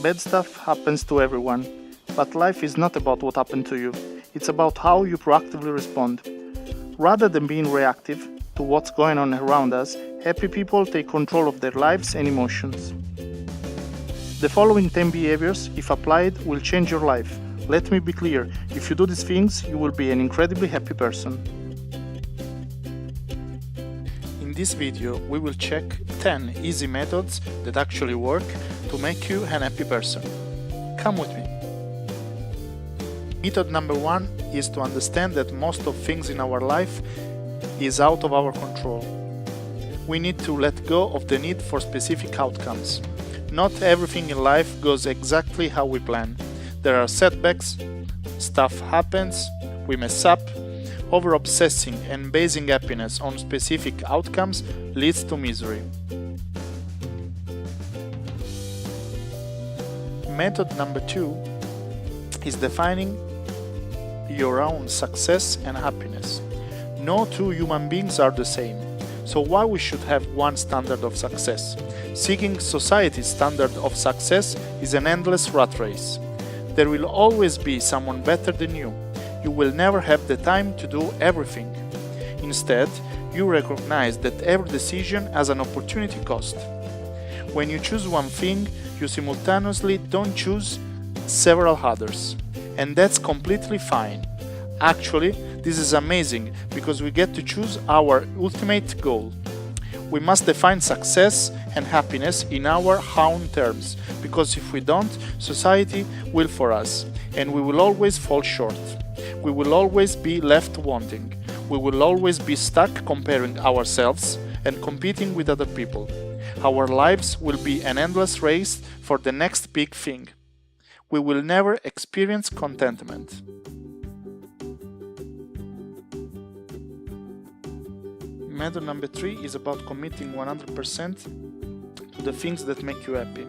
Bad stuff happens to everyone, but life is not about what happened to you. It's about how you proactively respond. Rather than being reactive to what's going on around us, happy people take control of their lives and emotions. The following 10 behaviors, if applied, will change your life. Let me be clear, if you do these things, you will be an incredibly happy person. In this video, we will check 10 easy methods that actually work to make you an happy person. Come with me. Method number 1 is to understand that most of things in our life is out of our control. We need to let go of the need for specific outcomes. Not everything in life goes exactly how we plan. There are setbacks, stuff happens, we mess up. Over-obsessing and basing happiness on specific outcomes leads to misery. Method number 2 is defining your own success and happiness. No two human beings are the same, so why we should have one standard of success? Seeking society's standard of success is an endless rat race. There will always be someone better than you. You will never have the time to do everything. Instead, you recognize that every decision has an opportunity cost. When you choose one thing, you simultaneously don't choose several others. And that's completely fine. Actually, this is amazing because we get to choose our ultimate goal. We must define success and happiness in our own terms, because if we don't, society will for us, and we will always fall short. We will always be left wanting. We will always be stuck comparing ourselves and competing with other people. Our lives will be an endless race for the next big thing. We will never experience contentment. Method number 3 is about committing 100% to the things that make you happy.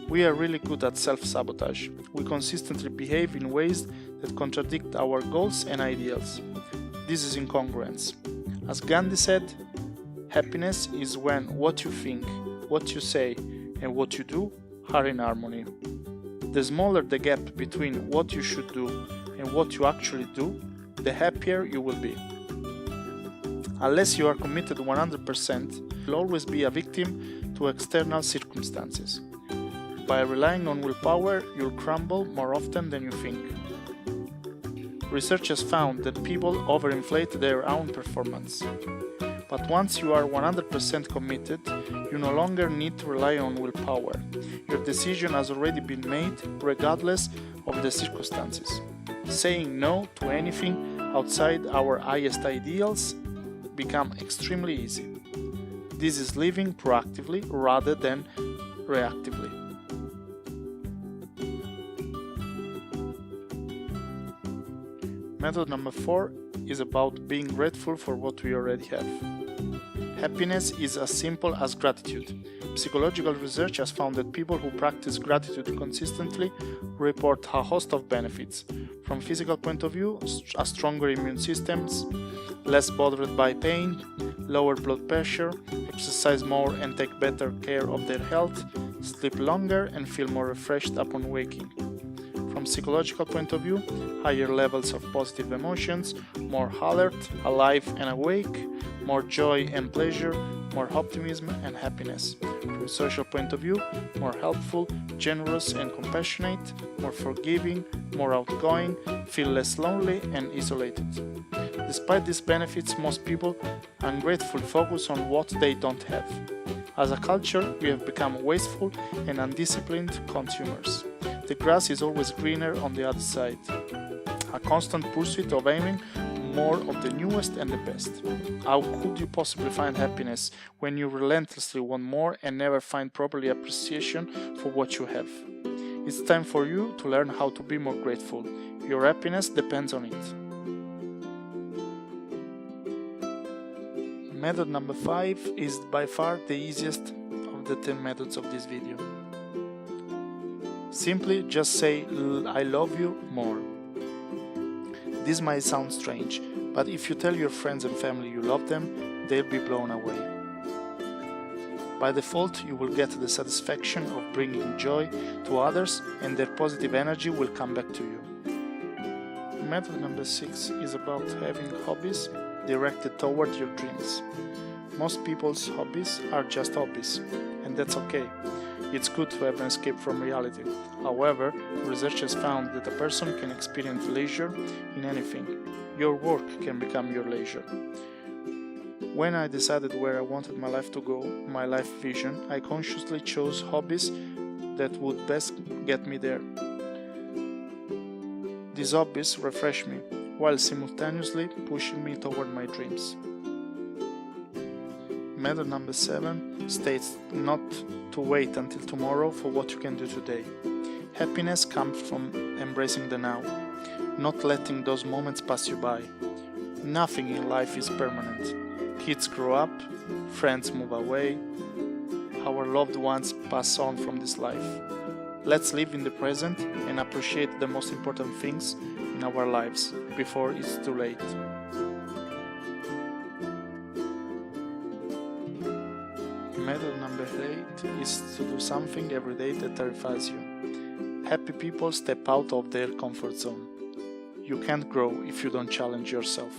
We are really good at self-sabotage. We consistently behave in ways that contradict our goals and ideals. This is incongruence. As Gandhi said, happiness is when what you think, what you say, and what you do are in harmony. The smaller the gap between what you should do and what you actually do, the happier you will be. Unless you are committed 100%, you'll always be a victim to external circumstances. By relying on willpower, you'll crumble more often than you think. Research has found that people overinflate their own performance. But once you are 100% committed, you no longer need to rely on willpower. Your decision has already been made regardless of the circumstances. Saying no to anything outside our highest ideals become extremely easy. This is living proactively rather than reactively. Method number 4 is about being grateful for what we already have. Happiness is as simple as gratitude. Psychological research has found that people who practice gratitude consistently report a host of benefits. From physical point of view, a stronger immune system, less bothered by pain, lower blood pressure, exercise more and take better care of their health, sleep longer and feel more refreshed upon waking. From psychological point of view, higher levels of positive emotions, more alert, alive and awake, more joy and pleasure, more optimism and happiness. From a social point of view, more helpful, generous and compassionate, more forgiving, more outgoing, feel less lonely and isolated. Despite these benefits, most people ungratefully focus on what they don't have. As a culture, we have become wasteful and undisciplined consumers. The grass is always greener on the other side. A constant pursuit of aiming more of the newest and the best. How could you possibly find happiness when you relentlessly want more and never find properly appreciation for what you have? It's time for you to learn how to be more grateful. Your happiness depends on it. Method number 5 is by far the easiest of the 10 methods of this video. Simply just say I love you more. This might sound strange, but if you tell your friends and family you love them, they'll be blown away. By default, you will get the satisfaction of bringing joy to others, and their positive energy will come back to you. Method number 6 is about having hobbies directed toward your dreams. Most people's hobbies are just hobbies, and that's okay. It's good to have an escape from reality. However, research has found that a person can experience leisure in anything. Your work can become your leisure. When I decided where I wanted my life to go, my life vision, I consciously chose hobbies that would best get me there. These hobbies refresh me, while simultaneously pushing me toward my dreams. Method number 7 states not to wait until tomorrow for what you can do today. Happiness comes from embracing the now, not letting those moments pass you by. Nothing in life is permanent. Kids grow up, friends move away, our loved ones pass on from this life. Let's live in the present and appreciate the most important things in our lives before it's too late. Method number 8 is to do something every day that terrifies you. Happy people step out of their comfort zone. You can't grow if you don't challenge yourself,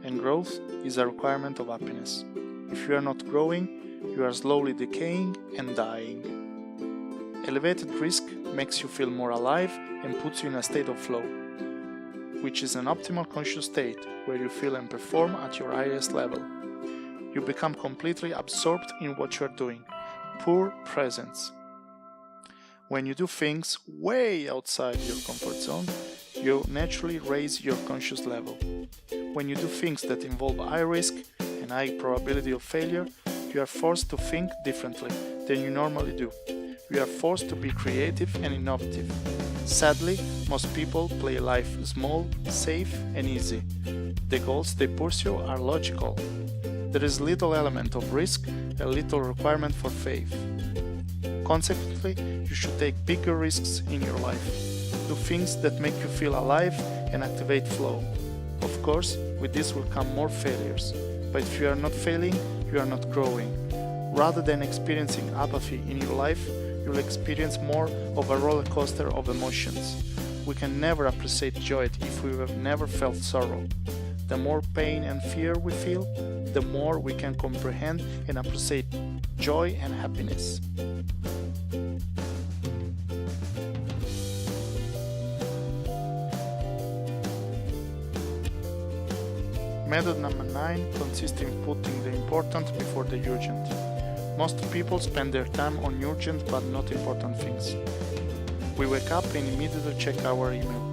and growth is a requirement of happiness. If you are not growing, you are slowly decaying and dying. Elevated risk makes you feel more alive and puts you in a state of flow, which is an optimal conscious state where you feel and perform at your highest level. You become completely absorbed in what you are doing. Pure presence. When you do things way outside your comfort zone, you naturally raise your conscious level. When you do things that involve high risk and high probability of failure, you are forced to think differently than you normally do. You are forced to be creative and innovative. Sadly, most people play life small, safe, and easy. The goals they pursue are logical. There is little element of risk and little requirement for faith. Consequently, you should take bigger risks in your life. Do things that make you feel alive and activate flow. Of course, with this will come more failures, but if you are not failing, you are not growing. Rather than experiencing apathy in your life, you'll experience more of a roller coaster of emotions. We can never appreciate joy if we have never felt sorrow. The more pain and fear we feel, the more we can comprehend and appreciate joy and happiness. Method number 9 consists in putting the important before the urgent. Most people spend their time on urgent but not important things. We wake up and immediately check our email.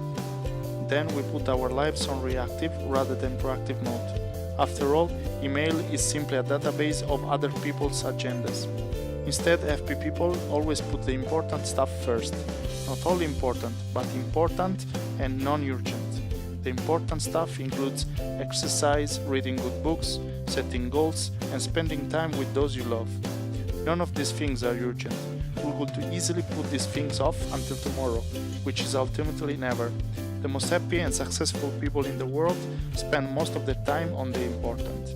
Then we put our lives on reactive rather than proactive mode. After all, email is simply a database of other people's agendas. Instead, FP people always put the important stuff first. Not only important, but important and non-urgent. The important stuff includes exercise, reading good books, setting goals, and spending time with those you love. None of these things are urgent. We could easily put these things off until tomorrow, which is ultimately never. The most happy and successful people in the world spend most of their time on the important.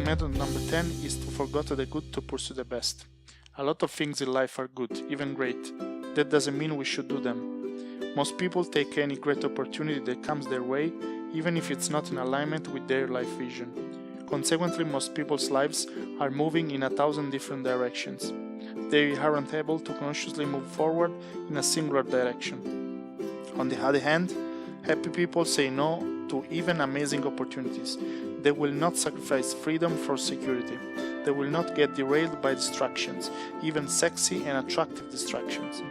Method number 10 is to forget the good to pursue the best. A lot of things in life are good, even great. That doesn't mean we should do them. Most people take any great opportunity that comes their way, even if it's not in alignment with their life vision. Consequently, most people's lives are moving in 1,000 different directions. They aren't able to consciously move forward in a singular direction. On the other hand, happy people say no to even amazing opportunities. They will not sacrifice freedom for security. They will not get derailed by distractions, even sexy and attractive distractions.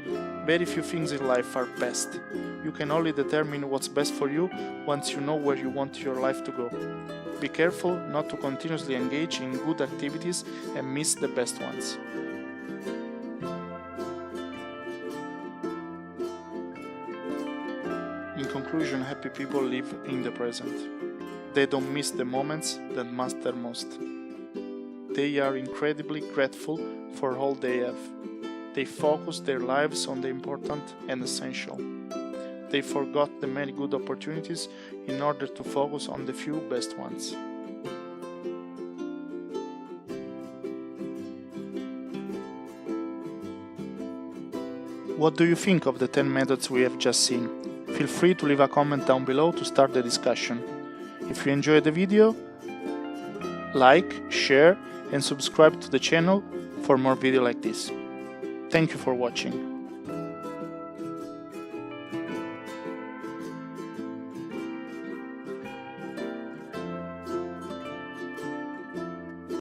Very few things in life are best. You can only determine what's best for you once you know where you want your life to go. Be careful not to continuously engage in good activities and miss the best ones. In conclusion, happy people live in the present. They don't miss the moments that matter most. They are incredibly grateful for all they have. They focus their lives on the important and essential. They forgot the many good opportunities in order to focus on the few best ones. What do you think of the 10 methods we have just seen? Feel free to leave a comment down below to start the discussion. If you enjoyed the video, like, share and subscribe to the channel for more videos like this. Thank you for watching.